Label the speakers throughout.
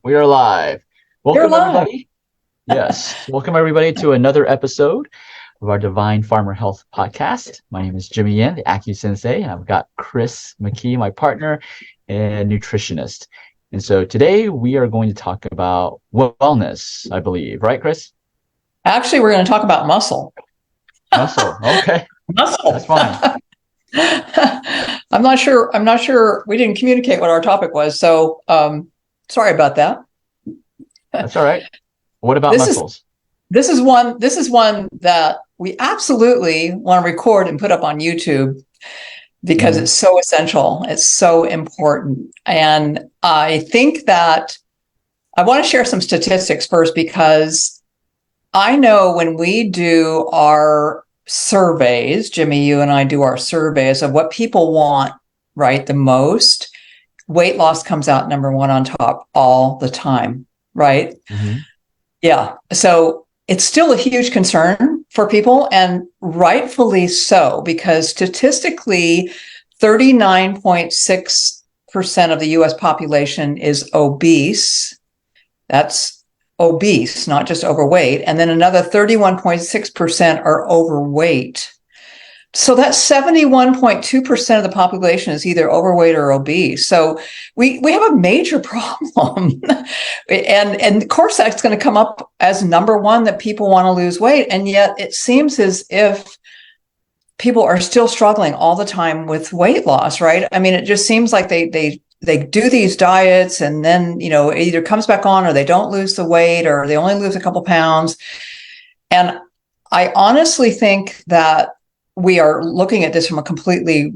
Speaker 1: We are live.
Speaker 2: You're
Speaker 1: Welcome,
Speaker 2: live.
Speaker 1: everybody. Yes, welcome, everybody, to another episode of our Divine Farmer Health podcast. My name is Jimmy Yin, the Acu Sensei, and I've got Chris McKee, my partner and nutritionist. And so today we are going to talk about wellness, I believe. Right, Chris?
Speaker 2: Actually, we're going to talk about muscle.
Speaker 1: Muscle. Okay, that's
Speaker 2: Muscle.
Speaker 1: fine.
Speaker 2: I'm not sure. We didn't communicate what our topic was, so sorry about that.
Speaker 1: That's all right. What about
Speaker 2: This is
Speaker 1: muscles?
Speaker 2: this is one that we absolutely want to record and put up on YouTube because
Speaker 1: Mhm.
Speaker 2: it's so essential. It's so important, and I think that I want to share some statistics first because I know when we do our surveys, Jimmy, you and I do our surveys of what people want, right, the most, weight loss comes out number one on top all the time, right?
Speaker 1: Mhm.
Speaker 2: Yeah. So it's still a huge concern for people, and rightfully so, because statistically, 39.6% of the US population is obese. That's obese, not just overweight. And then another 31.6% are overweight. So that's 71.2% of the population is either overweight or obese. So we have a major problem. And of course, that's going to come up as number one that people want to lose weight. And yet it seems as if people are still struggling all the time with weight loss, right? I mean, it just seems like they do these diets and then, it either comes back on or they don't lose the weight or they only lose a couple pounds. And I honestly think that we are looking at this from a completely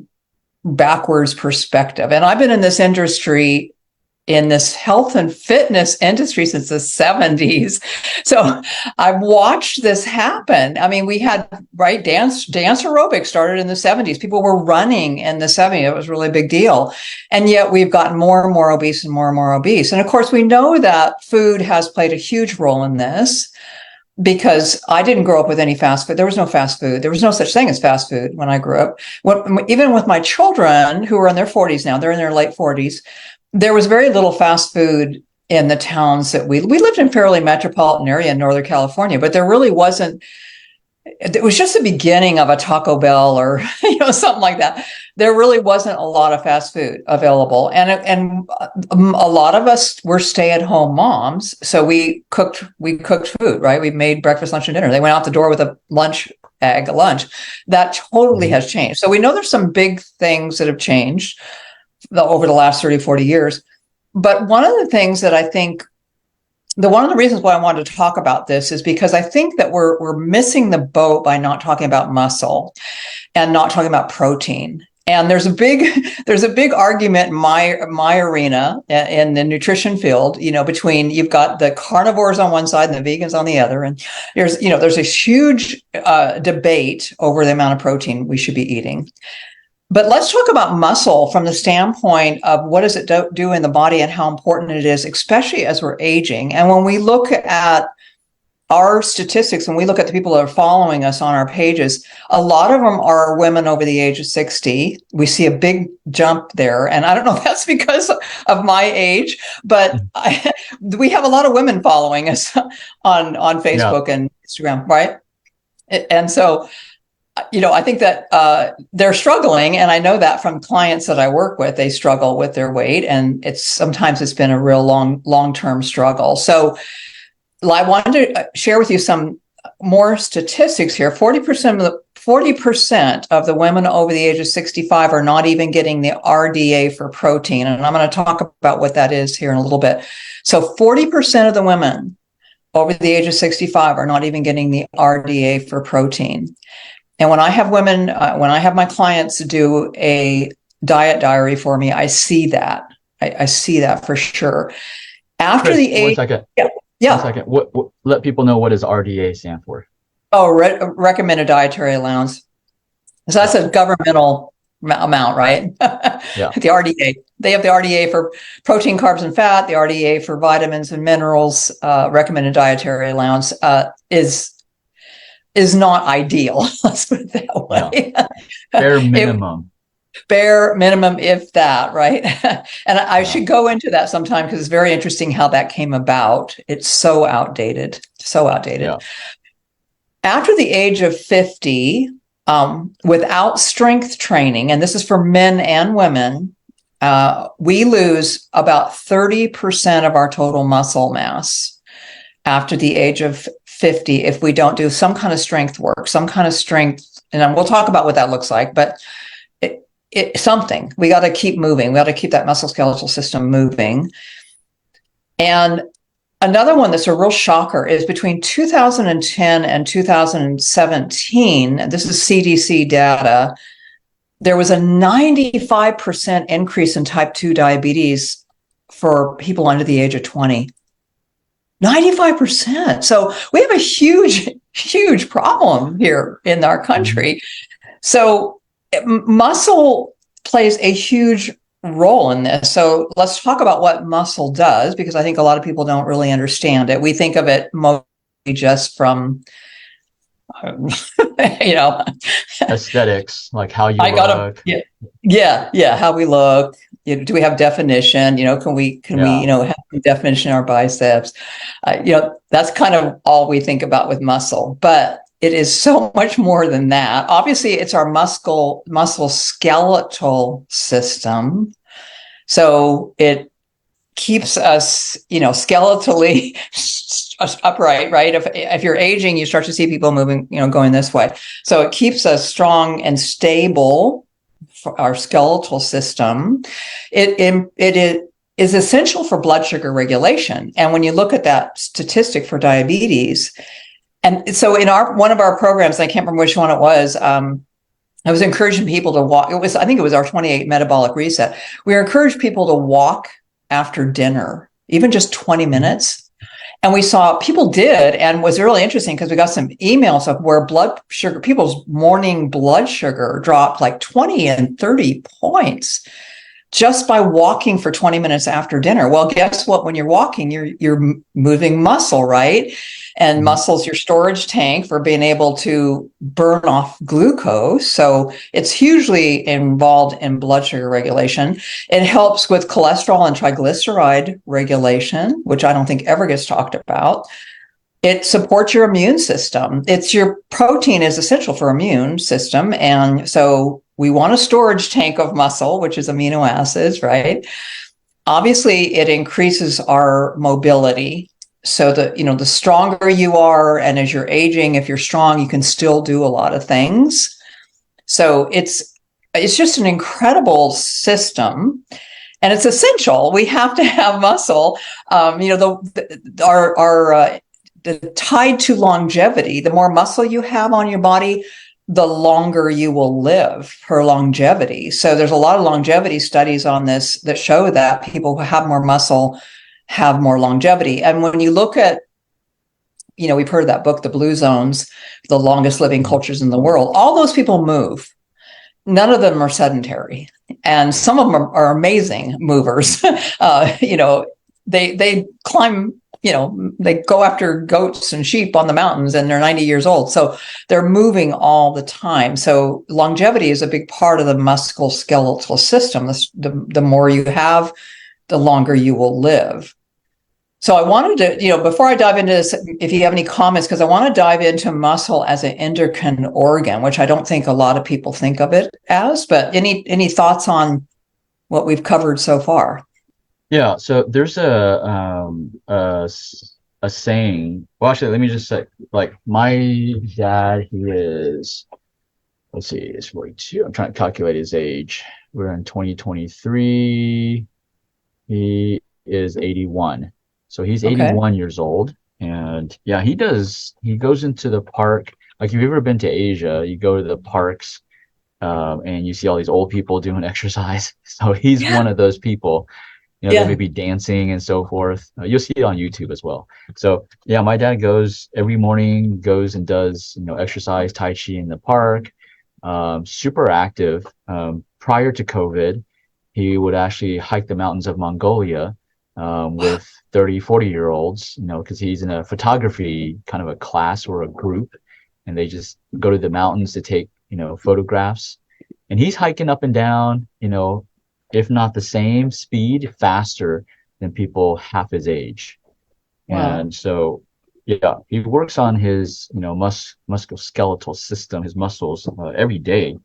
Speaker 2: backwards perspective. And I've been in this industry, in this health and fitness industry, since the 70s. So I've watched this happen. I mean, we had, right, dance aerobics started in the 70s. People were running in the 70s. It was a really big deal. And yet we've gotten more and more obese and more and more obese. And of course, we know that food has played a huge role in this, because I didn't grow up with any fast food. There was no fast food. There was no such thing as fast food when I grew up. Even with my children, who are in their 40s now, they're in their late 40s, there was very little fast food in the towns that we lived in. Fairly metropolitan area in Northern California, but there really wasn't. It was just the beginning of a Taco Bell or something like that. There really wasn't a lot of fast food available, and a lot of us were stay-at-home moms, so we cooked food, right? We made breakfast, lunch, and dinner. They went out the door with a lunch bag at lunch. That totally
Speaker 1: Mhm.
Speaker 2: has changed. So we know there's some big things that have changed over the last 30, 40 years. But one of the things that I think, one of the reasons why I wanted to talk about this is because I think that we're missing the boat by not talking about muscle and not talking about protein. And there's a big argument in my arena in the nutrition field, between, you've got the carnivores on one side and the vegans on the other, and there's a huge debate over the amount of protein we should be eating. But let's talk about muscle from the standpoint of what does it do in the body and how important it is, especially as we're aging. And when we look at our statistics, when we look at the people that are following us on our pages, a lot of them are women over the age of 60. We see a big jump there. And I don't know if that's because of my age, but we have a lot of women following us on
Speaker 1: Yeah.
Speaker 2: Facebook and Instagram, right? And so I think that they're struggling, and I know that from clients that I work with. They struggle with their weight, and sometimes it's been a real long-term struggle. So I wanted to share with you some more statistics here. 40% of the women over the age of 65 are not even getting the RDA for protein, and I'm going to talk about what that is here in a little bit. So 40% of the women over the age of 65 are not even getting the RDA for protein. And when I have when I have my clients do a diet diary for me, I see that. I see that for sure. After
Speaker 1: Chris,
Speaker 2: the
Speaker 1: one
Speaker 2: age,
Speaker 1: second.
Speaker 2: yeah,
Speaker 1: One
Speaker 2: yeah.
Speaker 1: second. Let people know what does RDA stand for.
Speaker 2: Oh, recommended dietary allowance. So that's
Speaker 1: Yeah.
Speaker 2: a governmental amount, right?
Speaker 1: Yeah.
Speaker 2: The RDA. They have the RDA for protein, carbs, and fat. The RDA for vitamins and minerals. Recommended dietary allowance is not ideal. Let's put it that
Speaker 1: Yeah.
Speaker 2: way.
Speaker 1: Bare
Speaker 2: It
Speaker 1: minimum.
Speaker 2: bare minimum, if that, right? And I
Speaker 1: Yeah.
Speaker 2: should go into that sometime because it's very interesting how that came about. It's so outdated, so outdated.
Speaker 1: Yeah.
Speaker 2: After the age of 50, without strength training, and this is for men and women, we lose about 30% of our total muscle mass after the age of 50 if we don't do some kind of strength work, some kind of strength. And we'll talk about what that looks like, but something. We got to keep moving. We got to keep that musculoskeletal system moving. And another one that's a real shocker is between 2010 and 2017, and this is CDC data, there was a 95% increase in type 2 diabetes for people under the age of 20. 95%. So we have a huge problem here in our country. Mm-hmm. So muscle plays a huge role in this. So let's talk about what muscle does, because I think a lot of people don't really understand it. We think of it mostly just from,
Speaker 1: aesthetics, like how you look.
Speaker 2: Yeah, how we look. Do we have definition? Can we have definition in our biceps? That's kind of all we think about with muscle, but it is so much more than that. Obviously, it's our muscle skeletal system. So it keeps us, skeletally upright, right? If you're aging, you start to see people moving, going this way. So it keeps us strong and stable for our skeletal system. It is essential for blood sugar regulation. And when you look at that statistic for diabetes, and so in one of our programs, I can't remember which one it was, I was encouraging people to walk. I think it was our 28 metabolic reset. We encouraged people to walk after dinner, even just 20 minutes. And we saw people did, and was really interesting because we got some emails of where people's morning blood sugar dropped like 20 and 30 points just by walking for 20 minutes after dinner. Well, guess what? When you're walking, you're moving muscle, right? And muscle's your storage tank for being able to burn off glucose. So it's hugely involved in blood sugar regulation. It helps with cholesterol and triglyceride regulation, which I don't think ever gets talked about. It supports your immune system. Your protein is essential for immune system. And so we want a storage tank of muscle, which is amino acids, right? Obviously, it increases our mobility. So the stronger you are, and as you're aging, if you're strong, you can still do a lot of things. So it's just an incredible system, and it's essential. We have to have muscle. The tied to longevity. The more muscle you have on your body, the longer you will live for longevity. So there's a lot of longevity studies on this that show that people who have more muscle have more longevity. And when you look at, we've heard of that book, The Blue Zones, the longest living cultures in the world, all those people move. None of them are sedentary. And some of them are amazing movers. They climb, they go after goats and sheep on the mountains, and they're 90 years old. So they're moving all the time. So longevity is a big part of the musculoskeletal system. The more you have, the longer you will live. So I wanted to, before I dive into this, if you have any comments, because I want to dive into muscle as an endocrine organ, which I don't think a lot of people think of it as, but any thoughts on what we've covered so far?
Speaker 1: Yeah, so there's a saying. Well, actually, let me just say, like, my dad, let's see, he's 42. I'm trying to calculate his age. We're in 2023. He is 81. So he's 81 years old. And yeah, he goes into the park. Like, if you've ever been to Asia, you go to the parks, and you see all these old people doing exercise. So he's one of those people. They may be dancing and so forth. You'll see it on YouTube as well. So yeah, my dad goes every morning, goes and does, exercise, Tai Chi in the park, super active. Prior to COVID, he would actually hike the mountains of Mongolia with 30, 40-year-olds, because he's in a photography kind of a class or a group, and they just go to the mountains to take, photographs. and he's hiking up and down, if not the same speed, faster than people half his age.
Speaker 2: Wow.
Speaker 1: And so, yeah, he works on his, musculoskeletal system, his muscles every day.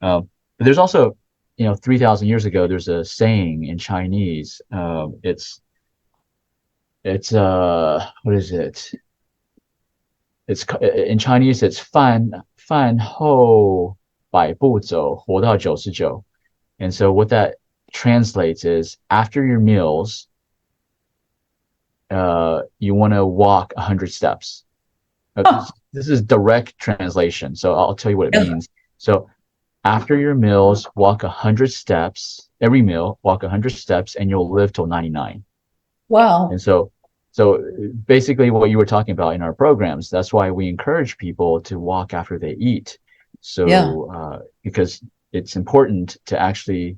Speaker 1: But there's also, 3,000 years ago, there's a saying in Chinese. It's what is it? It's in Chinese. It's 饭后百步走，活到99。And so what that translates is after your meals, you want to walk 100 steps.
Speaker 2: Huh.
Speaker 1: This is direct translation, so I'll tell you what it
Speaker 2: Yeah.
Speaker 1: means. So after your meals, walk 100 steps. Every meal, walk 100 steps, and you'll live till 99.
Speaker 2: Wow.
Speaker 1: And so basically what you were talking about in our programs, that's why we encourage people to walk after they eat.
Speaker 2: Yeah.
Speaker 1: So because it's important to actually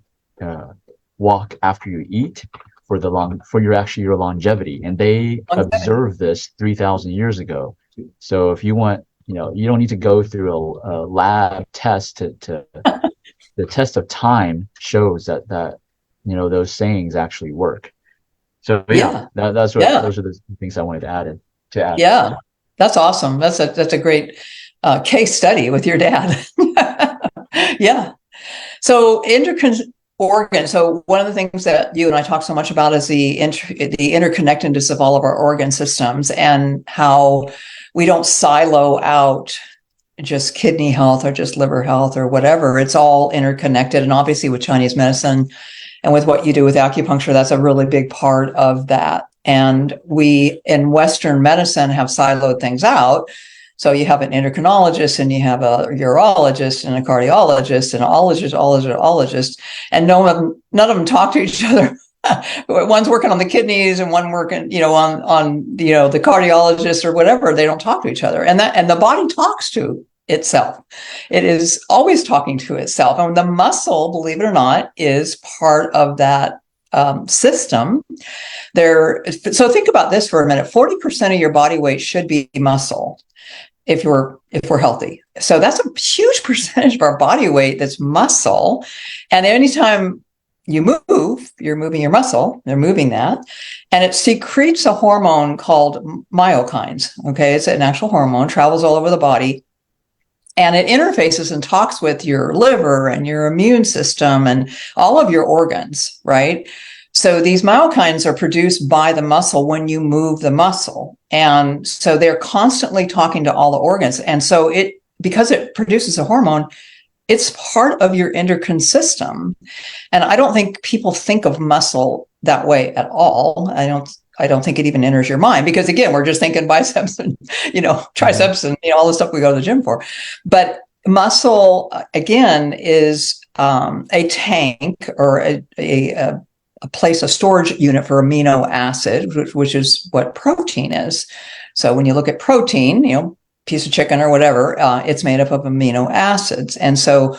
Speaker 1: walk after you eat for your longevity. And they
Speaker 2: Longevity.
Speaker 1: observed this 3,000 years ago. So if you want, you don't need to go through a lab test to the test of time shows that those sayings actually work. So yeah,
Speaker 2: Yeah.
Speaker 1: that's what
Speaker 2: Yeah.
Speaker 1: those are the things I wanted to add.
Speaker 2: Yeah. That's awesome. That's a great case study with your dad. Yeah. So endocrine organs. So one of the things that you and I talk so much about is the interconnectedness of all of our organ systems, and how we don't silo out just kidney health or just liver health or whatever. It's all interconnected. And obviously with Chinese medicine and with what you do with acupuncture, that's a really big part of that. And we in Western medicine have siloed things out. So you have an endocrinologist, and you have a urologist, and a cardiologist, and an ologist, and none of them talk to each other. One's working on the kidneys, and one working, on the cardiologist or whatever. They don't talk to each other, and the body talks to itself. It is always talking to itself, and the muscle, believe it or not, is part of that system. So think about this for a minute. 40% of your body weight should be muscle if we're healthy. So that's a huge percentage of our body weight that's muscle. And anytime you move, you're moving your muscle, they're moving that. And it secretes a hormone called myokines. Okay. It's an actual hormone, travels all over the body. And it interfaces and talks with your liver and your immune system and all of your organs, right? So these myokines are produced by the muscle when you move the muscle. And so they're constantly talking to all the organs. And so because it produces a hormone, it's part of your endocrine system. And I don't think people think of muscle that way at all. I don't think it even enters your mind, because again, we're just thinking biceps and, triceps and, all the stuff we go to the gym for. But muscle, again, is a tank or a place, a storage unit for amino acid, which is what protein is. So when you look at protein, piece of chicken or whatever, it's made up of amino acids. And so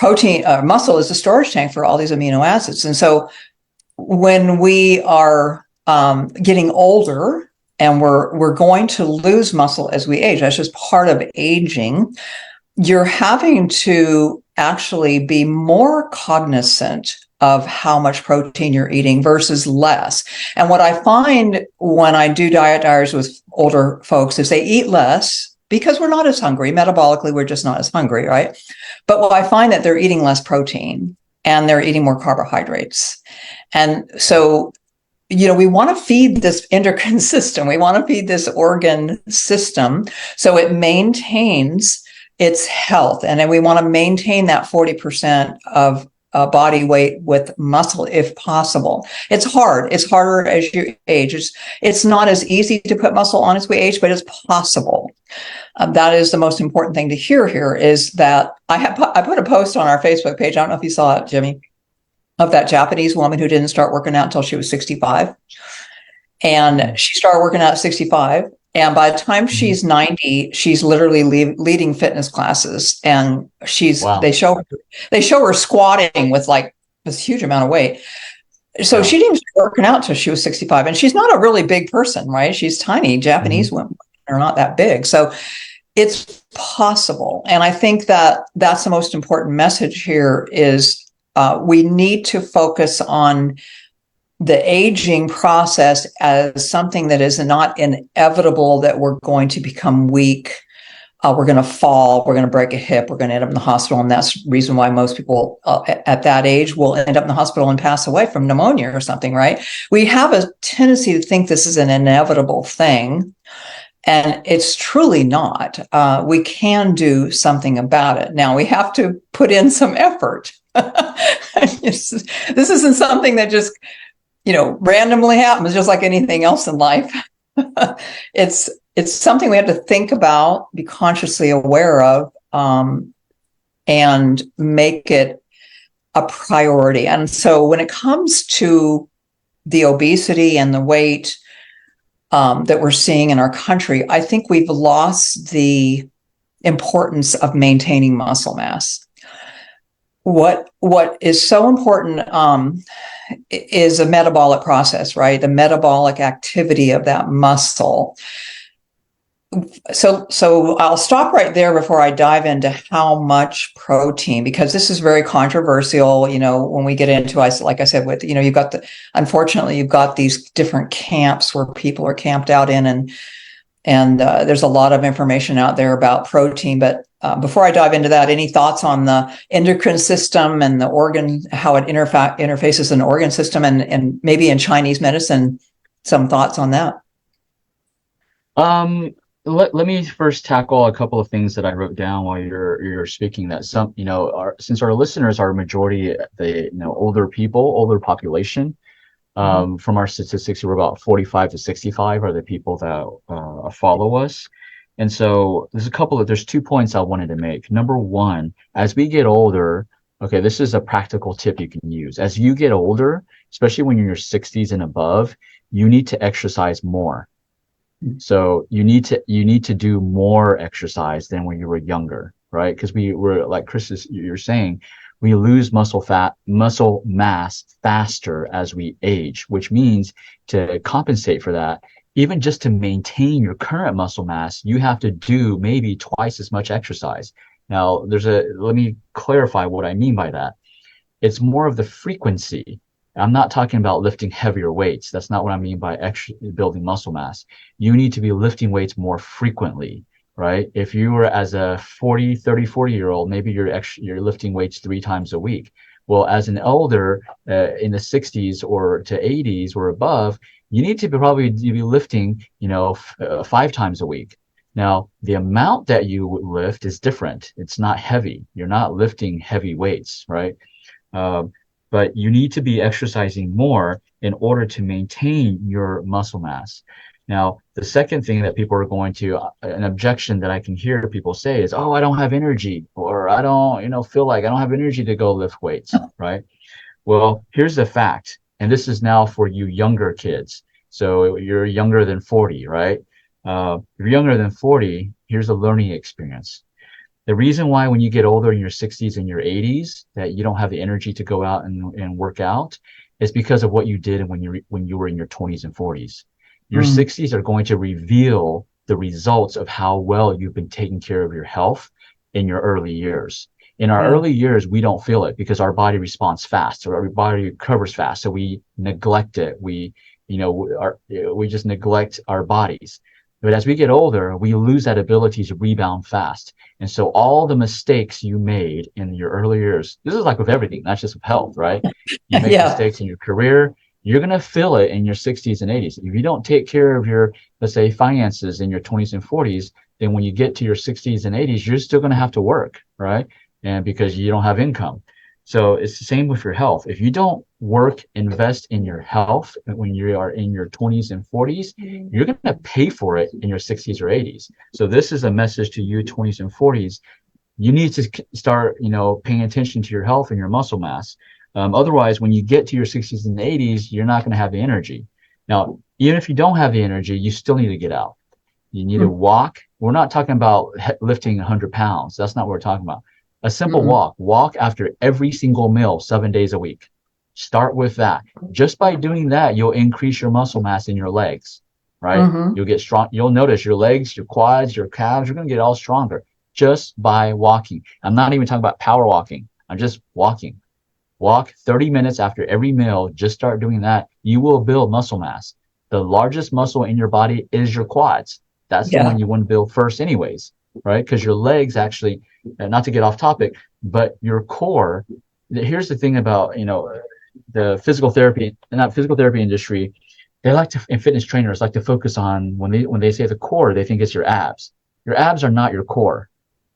Speaker 2: muscle is a storage tank for all these amino acids. And so when we are getting older and we're going to lose muscle as we age, that's just part of aging, you're having to actually be more cognizant of how much protein you're eating versus less. And what I find when I do diet diaries with older folks is they eat less because we're not as hungry. Metabolically, we're just not as hungry, right? But what I find that they're eating less protein and they're eating more carbohydrates. And so, we want to feed this endocrine system. We want to feed this organ system so it maintains its health. And then we want to maintain that 40% of body weight with muscle if possible. It's hard. It's harder as you age. It's not as easy to put muscle on as we age, but it's possible. That is the most important thing to hear here, is that I put a post on our Facebook page. I don't know if you saw it, Jimmy, of that Japanese woman who didn't start working out until she was 65. And she started working out at 65. And by the time she's 90, she's literally leading fitness classes. And
Speaker 1: Wow.
Speaker 2: they show her squatting with like this huge amount of weight. So
Speaker 1: Yeah.
Speaker 2: she didn't start working out until she was 65. And she's not a really big person, right? She's tiny. Japanese women are not that big. So It's possible. And I think that that's the most important message here is we need to focus on the aging process as something that is not inevitable, that we're going to become weak. We're going to fall, we're going to break a hip, we're going to end up in the hospital. And that's the reason why most people at that age will end up in the hospital and pass away from pneumonia or something, right? We have a tendency to think this is an inevitable thing. And it's truly not. We can do something about it. Now, we have to put in some effort. This isn't something that just, randomly happens, just like anything else in life. It's something we have to think about, be consciously aware of, and make it a priority. And so when it comes to the obesity and the weight that we're seeing in our country, I think we've lost the importance of maintaining muscle mass. What is so important is a metabolic process, right? The metabolic activity of that muscle. So I'll stop right there before I dive into how much protein, because this is very controversial. When we get into, like I said, with, unfortunately, you've got these different camps where people are camped out in, and there's a lot of information out there about protein. But before I dive into that, any thoughts on the endocrine system and the organ, how it interfaces in the organ system, and maybe in Chinese medicine, some thoughts on that?
Speaker 1: Let me first tackle a couple of things that I wrote down while you're speaking. That some, since our listeners are majority older people, older population. From our statistics, we're about 45 to 65 are the people that follow us. And so there's 2 points I wanted to make. Number one, as we get older, okay, this is a practical tip you can use. As you get older, especially when you're in your 60s and above, you need to exercise more. So you need to do more exercise than when you were younger, right? Because we were, like you're saying, we lose muscle mass faster as we age, which means to compensate for that, even just to maintain your current muscle mass, you have to do maybe twice as much exercise. Now, let me clarify what I mean by that. It's more of the frequency. I'm not talking about lifting heavier weights. That's not what I mean by building muscle mass. You need to be lifting weights more frequently, right? If you were as a 30, 40-year-old, maybe you're lifting weights 3 times a week. Well, as an elder in the 60s or to 80s or above, you need to probably be lifting, 5 times a week. Now, the amount that you lift is different. It's not heavy. You're not lifting heavy weights, right? But you need to be exercising more in order to maintain your muscle mass. Now, the second thing that people are an objection that I can hear people say is, oh, I don't have energy, or I don't, feel like I don't have energy to go lift weights, right? Well, here's the fact, and this is now for you younger kids. So you're younger than 40, right? If you're younger than 40, here's a learning experience. The reason why when you get older in your 60s and your 80s that you don't have the energy to go out and work out is because of what you did when you were in your 20s and 40s. Your 60s are going to reveal the results of how well you've been taking care of your health in your early years. In our early years, we don't feel it because our body responds fast, or our body recovers fast. So we neglect it. We just neglect our bodies. But as we get older, we lose that ability to rebound fast. And so all the mistakes you made in your early years, this is like with everything, not just with health, right? You make mistakes in your career, you're going to feel it in your 60s and 80s. If you don't take care of your, let's say, finances in your 20s and 40s, then when you get to your 60s and 80s, you're still going to have to work, right? And because you don't have income. So it's the same with your health. If you don't invest in your health when you are in your 20s and 40s, you're going to pay for it in your 60s or 80s. So this is a message to you 20s and 40s. You need to start, paying attention to your health and your muscle mass. Otherwise, when you get to your 60s and 80s, you're not going to have the energy. Now, even if you don't have the energy, you still need to get out. You need to walk. We're not talking about lifting 100 pounds. That's not what we're talking about. A simple walk after every single meal, 7 days a week. Start with that. Just by doing that, you'll increase your muscle mass in your legs, right?
Speaker 2: Mm-hmm.
Speaker 1: You'll get strong. You'll notice your legs, your quads, your calves, you're going to get all stronger just by walking. I'm not even talking about power walking. I'm just walking. Walk 30 minutes after every meal. Just start doing that. You will build muscle mass. The largest muscle in your body is your quads. That's the
Speaker 2: Yeah.
Speaker 1: one you want to build first anyways, right? Because your legs actually, not to get off topic, but your core, here's the thing about, the physical therapy, not physical therapy industry, they like to, and fitness trainers like to focus on when they say the core, they think it's your abs. Your abs are not your core.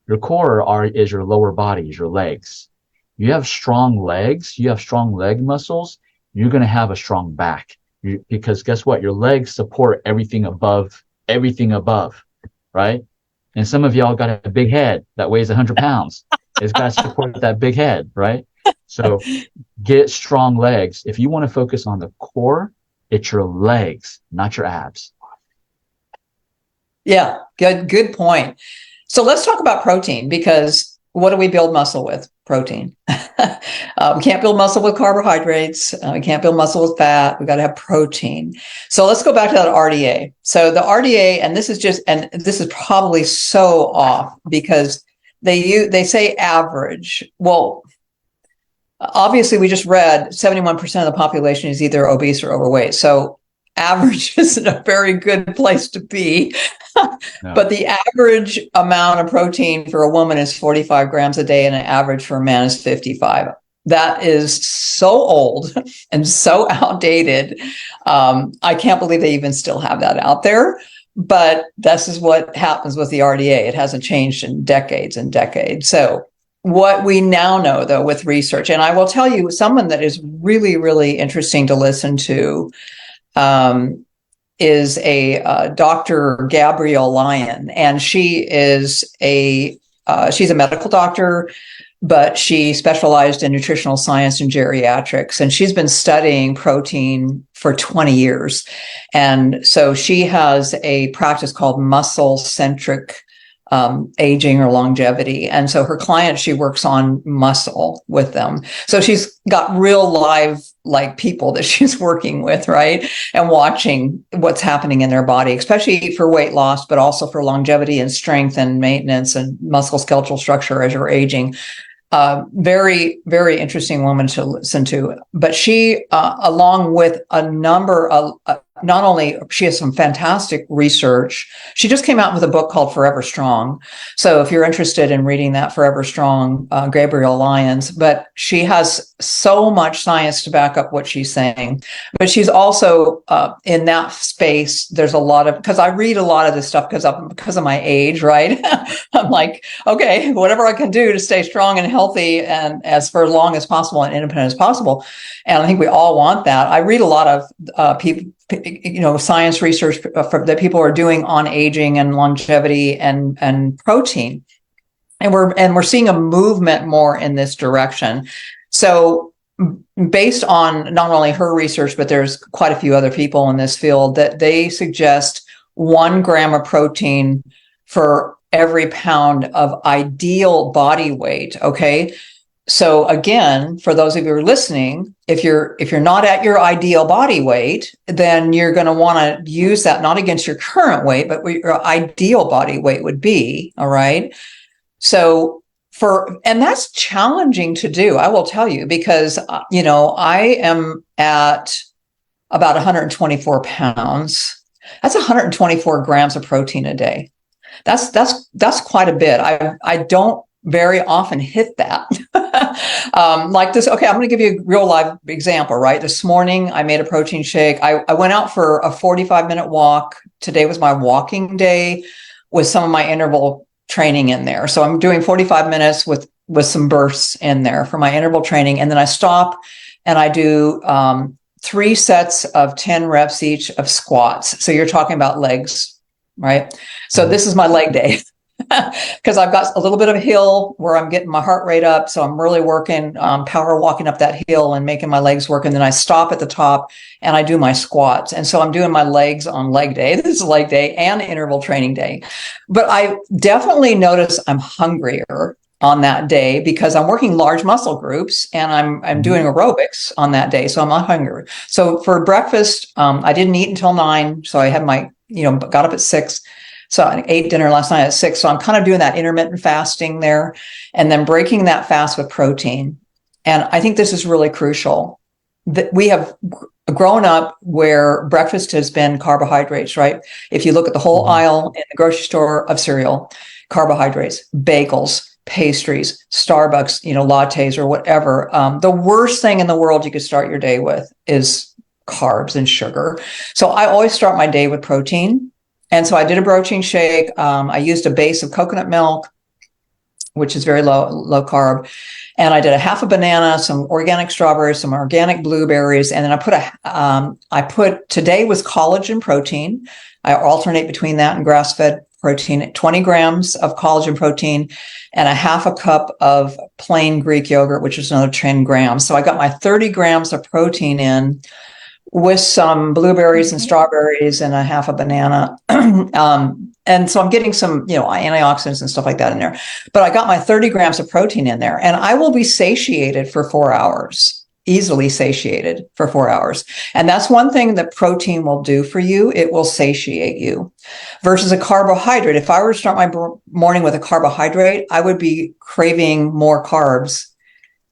Speaker 1: Your core is your lower body, is your legs. You have strong legs, you have strong leg muscles, you're going to have a strong back. Because guess what? Your legs support everything above, right? And some of y'all got a big head that weighs 100 pounds. It's got to support that big head, right? So get strong legs. If you want to focus on the core, it's your legs, not your abs.
Speaker 2: Yeah, good point. So let's talk about protein, because what do we build muscle with? Protein. We can't build muscle with carbohydrates. We can't build muscle with fat. We got to have protein. So let's go back to that RDA. So the RDA, and this is probably so off because they say average. Well, obviously we just read 71% of the population is either obese or overweight. So average isn't a very good place to be.
Speaker 1: No.
Speaker 2: But the average amount of protein for a woman is 45 grams a day, and an average for a man is 55. That is so old and so outdated. I can't believe they even still have that out there. But this is what happens with the RDA. It hasn't changed in decades and decades. So what we now know, though, with research, and I will tell you someone that is really, really interesting to listen to, is a Dr. Gabrielle Lyon, and she's a medical doctor, but she specialized in nutritional science and geriatrics, and she's been studying protein for 20 years. And so she has a practice called muscle-centric aging or longevity. And so her clients, she works on muscle with them. So she's got real live people that she's working with, right? And watching what's happening in their body, especially for weight loss, but also for longevity and strength and maintenance and musculoskeletal structure as you're aging. Very, very interesting woman to listen to. But she, along with a number of, not only she has some fantastic research. She just came out with a book called Forever Strong. So if you're interested in reading that, Forever Strong, Gabrielle Lyons, but she has so much science to back up what she's saying. But she's also in that space. There's a lot of, because I read a lot of this stuff because of my age, right? I'm like, okay, whatever I can do to stay strong and healthy and as for long as possible and independent as possible. And I think we all want that. I read a lot of people, science research that people are doing on aging and longevity and protein, and we're seeing a movement more in this direction. So based on not only her research, but there's quite a few other people in this field that they suggest 1 gram of protein for every pound of ideal body weight. Okay. So again, for those of you who are listening, if you're not at your ideal body weight, then you're going to want to use that not against your current weight, but what your ideal body weight would be. All right. So and that's challenging to do, I will tell you, because, I am at about 124 pounds. That's 124 grams of protein a day. That's quite a bit. I don't very often hit that. Like this. Okay, I'm going to give you a real live example, right? This morning, I made a protein shake. I went out for a 45-minute walk. Today was my walking day with some of my interval training in there. So I'm doing 45 minutes with some bursts in there for my interval training. And then I stop and I do 3 sets of 10 reps each of squats. So you're talking about legs, right? So this is my leg day. Because I've got a little bit of a hill where I'm getting my heart rate up. So I'm really working, power walking up that hill and making my legs work. And then I stop at the top and I do my squats. And so I'm doing my legs on leg day. This is leg day and interval training day. But I definitely notice I'm hungrier on that day because I'm working large muscle groups and I'm doing aerobics on that day. So I'm not hungry. So for breakfast, I didn't eat until 9. So I had my got up at 6. So I ate dinner last night at 6. So I'm kind of doing that intermittent fasting there and then breaking that fast with protein. And I think this is really crucial. That we have grown up where breakfast has been carbohydrates, right? If you look at the whole aisle in the grocery store of cereal, carbohydrates, bagels, pastries, Starbucks, lattes or whatever. The worst thing in the world you could start your day with is carbs and sugar. So I always start my day with protein. And so I did a protein shake. I used a base of coconut milk, which is very low carb. And I did a half a banana, some organic strawberries, some organic blueberries. And then I put today was collagen protein. I alternate between that and grass-fed protein, 20 grams of collagen protein and a half a cup of plain Greek yogurt, which is another 10 grams. So I got my 30 grams of protein in with some blueberries and strawberries and a half a banana. And so I'm getting some, antioxidants and stuff like that in there. But I got my 30 grams of protein in there and I will be satiated for 4 hours, easily satiated for 4 hours. And that's one thing that protein will do for you. It will satiate you versus a carbohydrate. If I were to start my morning with a carbohydrate, I would be craving more carbs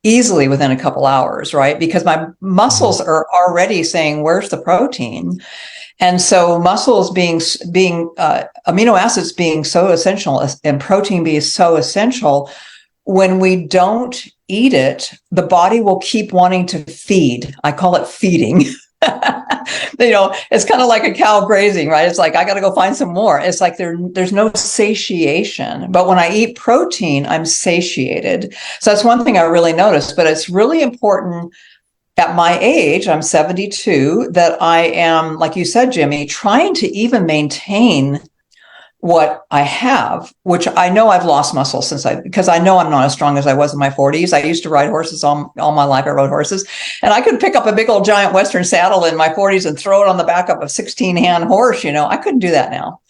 Speaker 2: easily within a couple hours, right? Because my muscles are already saying, where's the protein? And so muscles being amino acids being so essential and protein being so essential, when we don't eat it, the body will keep wanting to feed. I call it feeding. It's kind of like a cow grazing, right? It's like, I got to go find some more. It's like there's no satiation. But when I eat protein, I'm satiated. So that's one thing I really noticed. But it's really important at my age, I'm 72, that I am, like you said, Jimmy, trying to even maintain what I have, which I know I've lost muscle because I know I'm not as strong as I was in my 40s. I used to ride horses all my life. I rode horses and I could pick up a big old giant Western saddle in my 40s and throw it on the back of a 16-hand horse. I couldn't do that now.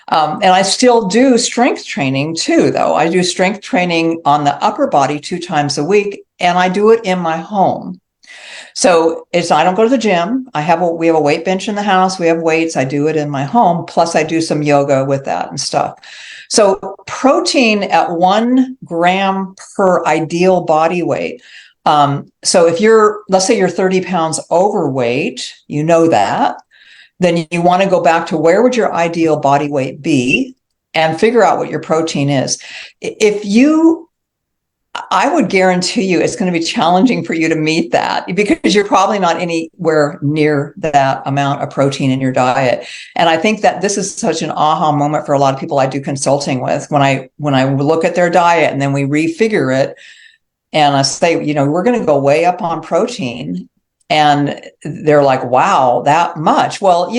Speaker 2: And I still do strength training too, though. I do strength training on the upper body 2 times a week, and I do it in my home. So I don't go to the gym. We have a weight bench in the house. We have weights. I do it in my home. Plus I do some yoga with that and stuff. So protein at 1 gram per ideal body weight. So if let's say you're 30 pounds overweight, that, then you want to go back to where would your ideal body weight be and figure out what your protein is. I would guarantee you it's going to be challenging for you to meet that because you're probably not anywhere near that amount of protein in your diet. And I think that this is such an aha moment for a lot of people I do consulting with when I look at their diet and then we refigure it and I say, we're going to go way up on protein. And they're like, wow, that much. Well,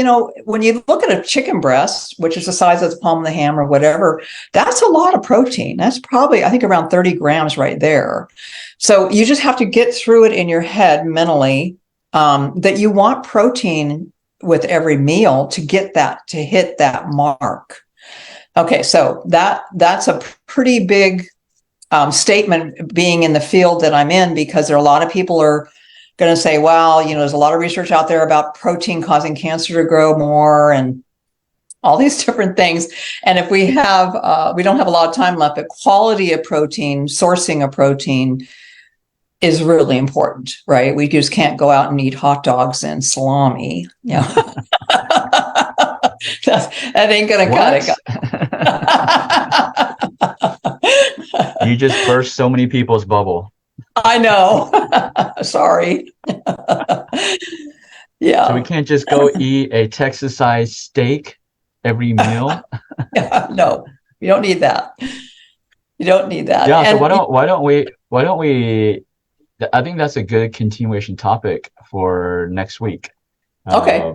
Speaker 2: when you look at a chicken breast, which is the size of the palm of the hand or whatever, that's a lot of protein. That's probably, I think, around 30 grams right there. So you just have to get through it in your head mentally that you want protein with every meal to hit that mark. Okay, so that's a pretty big statement being in the field that I'm in, because there are a lot of people are going to say, well, there's a lot of research out there about protein causing cancer to grow more and all these different things. And if we don't have a lot of time left, but quality of protein, sourcing of protein is really important, right? We just can't go out and eat hot dogs and salami. That ain't going to cut it.
Speaker 1: You just burst so many people's bubble.
Speaker 2: I know. Sorry. Yeah.
Speaker 1: So we can't just go eat a Texas-sized steak every meal.
Speaker 2: No, you don't need that. You don't need that.
Speaker 1: Yeah. So why don't we? I think that's a good continuation topic for next week.
Speaker 2: Okay.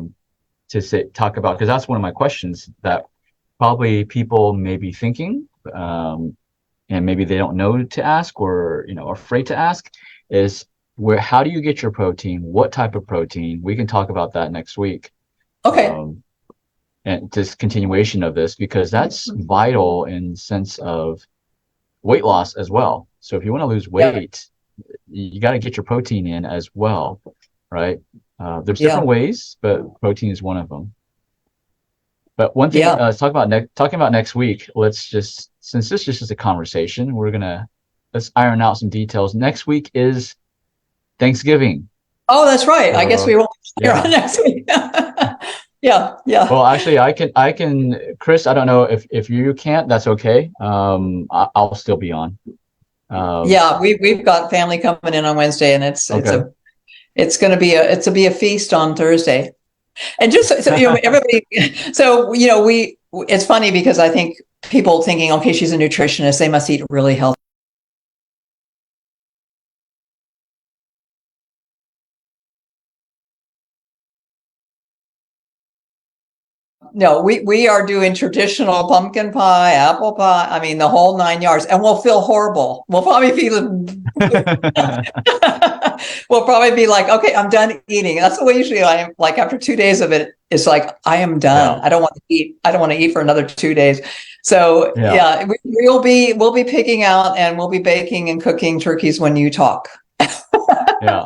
Speaker 1: To talk about, because that's one of my questions that probably people may be thinking. And maybe they don't know to ask or, are afraid to ask, is how do you get your protein? What type of protein? We can talk about that next week.
Speaker 2: Okay.
Speaker 1: And just continuation of this, because that's vital in sense of weight loss as well. So if you want to lose weight, you got to get your protein in as well, right? There's different ways, but protein is one of them. But one thing,
Speaker 2: Yeah.
Speaker 1: talking about next week, let's just, since this is just a conversation, let's iron out some details. Next week is Thanksgiving.
Speaker 2: Oh, that's right. I guess
Speaker 1: So
Speaker 2: we won't be here
Speaker 1: yeah.
Speaker 2: next week. Yeah, yeah.
Speaker 1: Well, actually, I can, Chris, I don't know if you can't, that's okay. I'll still be on. Um,
Speaker 2: Yeah, we've got family coming in on Wednesday, and
Speaker 1: okay.
Speaker 2: it's going to be a feast on Thursday. And just so everybody, so it's funny because I think people thinking, okay, she's a nutritionist, they must eat really healthy. No, we are doing traditional pumpkin pie, apple pie. I mean, the whole 9 yards, and we'll feel horrible. We'll probably feel we'll probably be like, okay, I'm done eating. That's the way usually I am. Like after 2 days of it, it's like I am done.
Speaker 1: Yeah.
Speaker 2: I don't want to eat. I don't want to eat for another 2 days. So
Speaker 1: Yeah.
Speaker 2: yeah, we'll be picking out and we'll be baking and cooking turkeys when you talk.
Speaker 1: Yeah.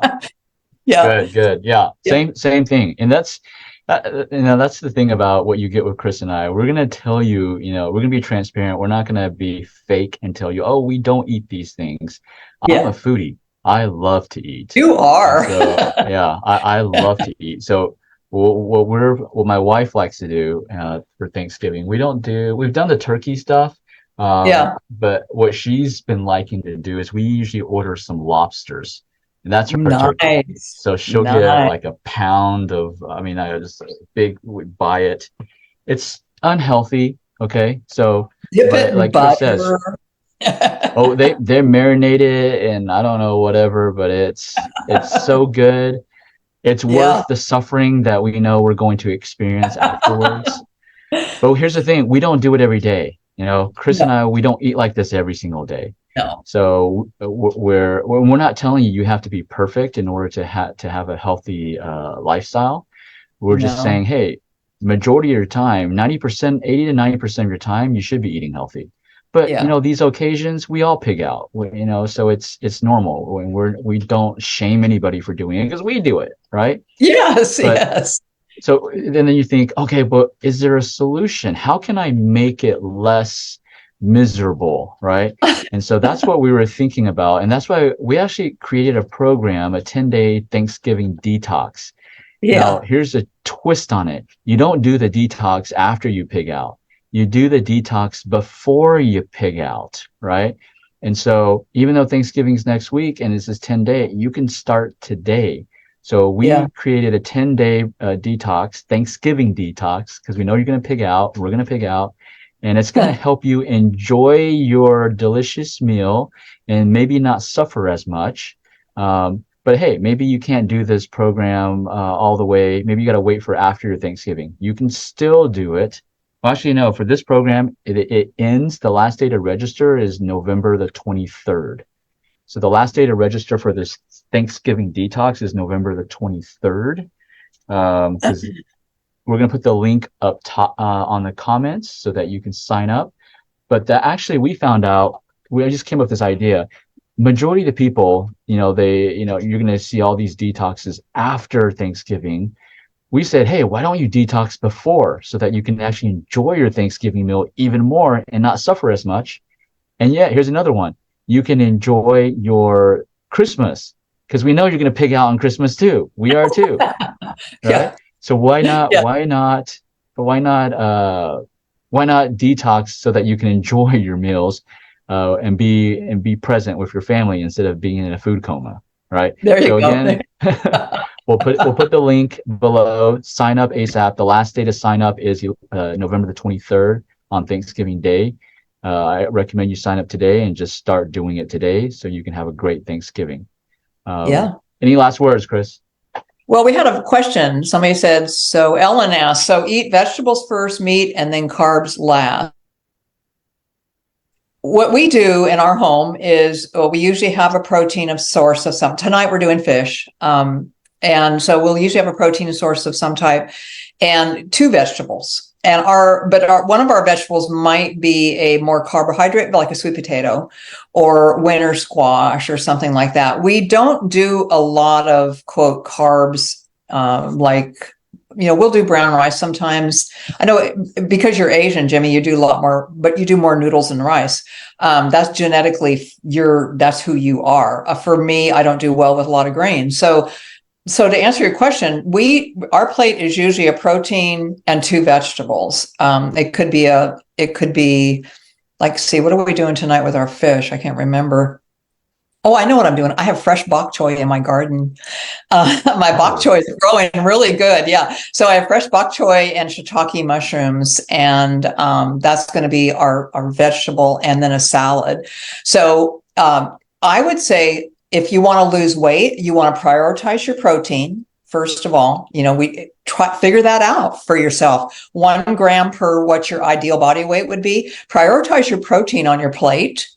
Speaker 2: Yeah,
Speaker 1: Good, good. Yeah.
Speaker 2: yeah,
Speaker 1: Same thing. And that's the thing about what you get with Chris and I. We're gonna tell you, we're gonna be transparent. We're not gonna be fake and tell you, oh, we don't eat these things. I'm a
Speaker 2: yeah.
Speaker 1: foodie. I love to eat.
Speaker 2: You
Speaker 1: And
Speaker 2: are.
Speaker 1: so, yeah, I love to eat. So what my wife likes to do for Thanksgiving, we've done the turkey stuff.
Speaker 2: Yeah,
Speaker 1: But what she's been liking to do is we usually order some lobsters, and that's her turkey.
Speaker 2: nice,
Speaker 1: So she'll get
Speaker 2: nice.
Speaker 1: like a pound of, I mean, I just big, we buy it. It's unhealthy, okay? So,
Speaker 2: Dip it
Speaker 1: but
Speaker 2: in
Speaker 1: like Chris says,
Speaker 2: butter.
Speaker 1: oh, they're marinated and I don't know whatever, but it's so good. It's
Speaker 2: Yeah.
Speaker 1: worth the suffering that we know we're going to experience afterwards. But here's the thing, we don't do it every day. Chris and
Speaker 2: No,
Speaker 1: I, we don't eat like this every single day.
Speaker 2: no.
Speaker 1: So we're not telling you you have to be perfect in order to have a healthy lifestyle. We're just
Speaker 2: No.
Speaker 1: saying, hey, majority of your time, 90%, 80 to 90% of your time, you should be eating healthy. But
Speaker 2: Yeah.
Speaker 1: these occasions we all pig out. So it's normal when we don't shame anybody for doing it because we do it, right?
Speaker 2: Yes,
Speaker 1: But
Speaker 2: yes.
Speaker 1: so then you think, okay, but is there a solution? How can I make it less miserable, right? And so that's what we were thinking about. And that's why we actually created a program, a 10-day Thanksgiving detox. Now,
Speaker 2: Yeah.
Speaker 1: here's a twist on it. You don't do the detox after you pig out. You do the detox before you pig out, right? And so even though Thanksgiving's next week and this is 10-day, you can start today. So
Speaker 2: Yeah.
Speaker 1: we created a 10-day detox, Thanksgiving detox, because we know you're going to pig out. We're going to pig out. And it's going to help you enjoy your delicious meal and maybe not suffer as much. But hey, maybe you can't do this program all the way. Maybe you got to wait for after your Thanksgiving. You can still do it. Well, actually, no, for this program, it ends, the last day to register is November the 23rd. So the last day to register for this Thanksgiving detox is November the 23rd. Because we're going to put the link up top on the comments so that you can sign up. But actually, we found out, we just came up with this idea. Majority of the people, you're going to see all these detoxes after Thanksgiving. We said, hey, why don't you detox before so that you can actually enjoy your Thanksgiving meal even more and not suffer as much? And yet, here's another one. You can enjoy your Christmas because we know you're going to pig out on Christmas too. We are too, right?
Speaker 2: Yeah.
Speaker 1: So why not?
Speaker 2: Yeah.
Speaker 1: Why not detox so that you can enjoy your meals and be present with your family instead of being in a food coma, right?
Speaker 2: There you
Speaker 1: So
Speaker 2: go.
Speaker 1: again, we'll put the link below. Sign up ASAP. The last day to sign up is November the 23rd on Thanksgiving Day. I recommend you sign up today and just start doing it today so you can have a great Thanksgiving.
Speaker 2: Yeah.
Speaker 1: Any last words, Chris?
Speaker 2: Well, we had a question. Somebody said, so Ellen asked, so eat vegetables first, meat, and then carbs last. What we do in our home is we usually have a protein of source of some. Tonight we're doing fish. And so we'll usually have a protein source of some type and two vegetables. And one of our vegetables might be a more carbohydrate, like a sweet potato or winter squash or something like that. We don't do a lot of quote carbs, like we'll do brown rice sometimes. I know because you're Asian, Jimmy, you do a lot more, but you do more noodles than rice. That's genetically that's who you are. For me, I don't do well with a lot of grains. So to answer your question, our plate is usually a protein and 2 vegetables. It could be like, see, what are we doing tonight with our fish? I can't remember. Oh, I know what I'm doing. I have fresh bok choy in my garden. My bok choy is growing really good. Yeah. So I have fresh bok choy and shiitake mushrooms, and that's going to be our vegetable, and then a salad. So I would say if you want to lose weight, you want to prioritize your protein. First of all, we figure that out for yourself. 1 gram per what your ideal body weight would be. Prioritize your protein on your plate,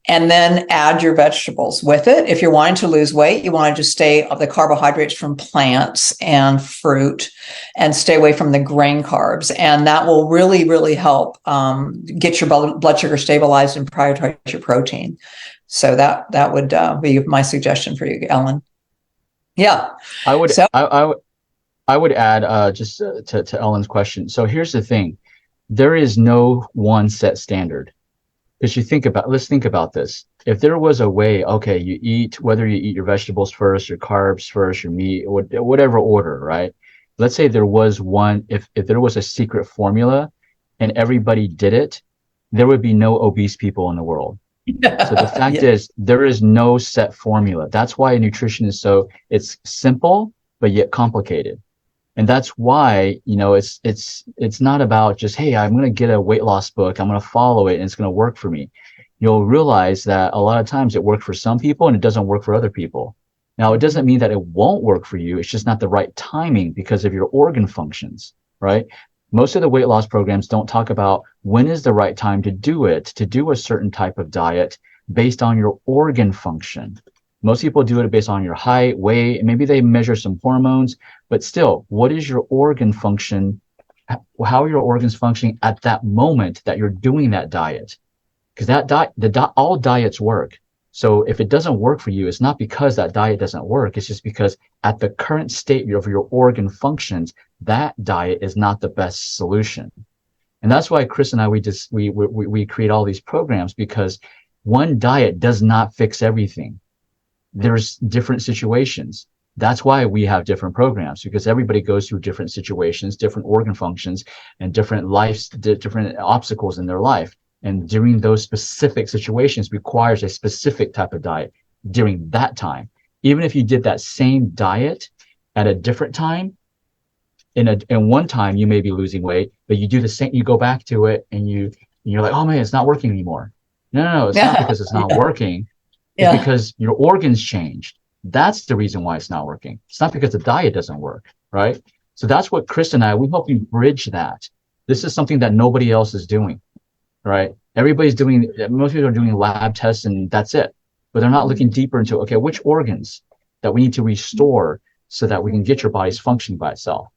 Speaker 2: and then add your vegetables with it. If you're wanting to lose weight, you want to just stay off the carbohydrates from plants and fruit, and stay away from the grain carbs. And that will really, really help get your blood sugar stabilized and prioritize your protein. So that would be my suggestion for you, Ellen. Yeah.
Speaker 1: I would I would add just to Ellen's question. So here's the thing: there is no one set standard. Because let's think about this. If there was a way, okay, whether you eat your vegetables first, your carbs first, your meat, whatever order, right? Let's say there was one, if there was a secret formula and everybody did it, there would be no obese people in the world. So the fact is, there is no set formula. That's why nutrition is it's simple, but yet complicated. And that's why, it's not about just, hey, I'm going to get a weight loss book, I'm going to follow it, and it's going to work for me. You'll realize that a lot of times it worked for some people and it doesn't work for other people. Now, it doesn't mean that it won't work for you. It's just not the right timing because of your organ functions, right? Most of the weight loss programs don't talk about when is the right time to do a certain type of diet based on your organ function. Most people do it based on your height, weight, maybe they measure some hormones, but still, what is your organ function? How are your organs functioning at that moment that you're doing that diet? Because all diets work. So if it doesn't work for you, it's not because that diet doesn't work. It's just because at the current state of your organ functions, that diet is not the best solution. And that's why Chris and I, we create all these programs, because one diet does not fix everything. There's different situations. That's why we have different programs, because everybody goes through different situations, different organ functions, and different obstacles in their life. And during those specific situations requires a specific type of diet during that time. Even if you did that same diet at a different time, in one time you may be losing weight, but you do the same, you go back to it and you're like, oh man, it's not working anymore. No, it's not because it's not working. It's because your organs changed. That's the reason why it's not working. It's not because the diet doesn't work, right? So that's what Chris and we help you bridge that. This is something that nobody else is doing, right? Most people are doing lab tests and that's it. But they're not looking deeper into, okay, which organs that we need to restore so that we can get your body's functioning by itself.